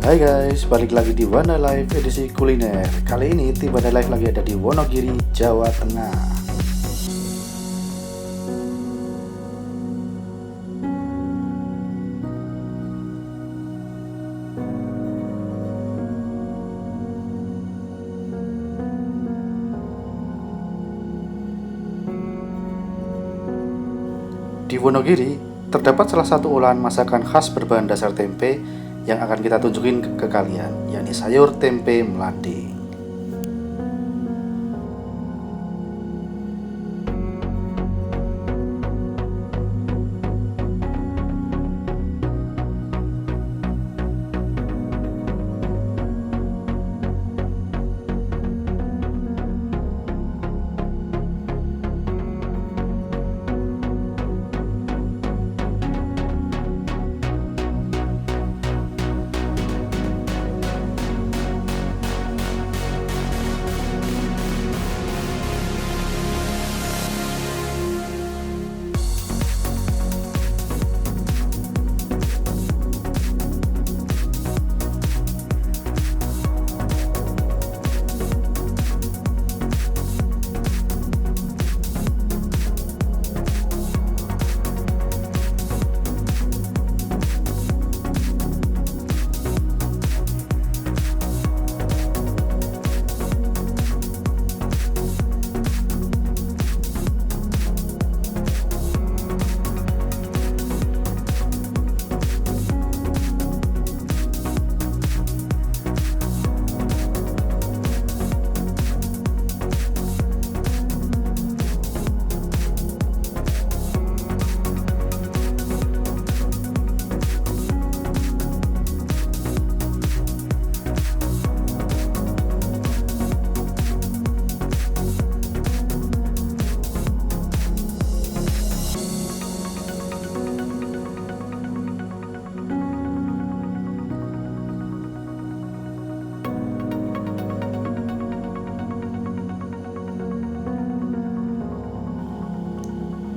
Hai guys, balik lagi di Wanda Life edisi kuliner. Kali ini Tim Wanda Life lagi ada di Wonogiri, Jawa Tengah. Di Wonogiri terdapat salah satu olahan masakan khas berbahan dasar tempe yang akan kita tunjukin ke kalian, yakni sayur tempe mlanding.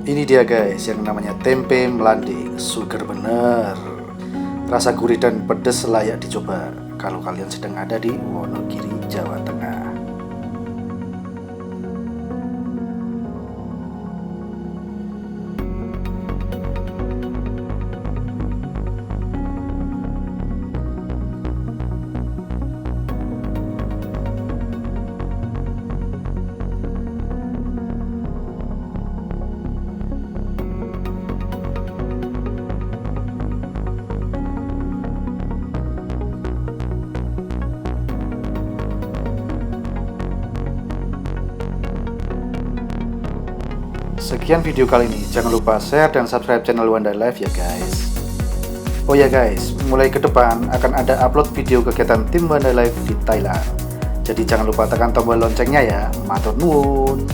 Ini dia guys, yang namanya tempe mlanding, suger bener. Rasa gurih dan pedes layak dicoba kalau kalian sedang ada di Wonogiri, Jawa Tengah. Sekian video kali ini, jangan lupa share dan subscribe channel Wanda Life ya guys. Oh ya guys, mulai ke depan akan ada upload video kegiatan tim Wanda Life di Thailand. Jadi jangan lupa tekan tombol loncengnya ya. Matur nuwun.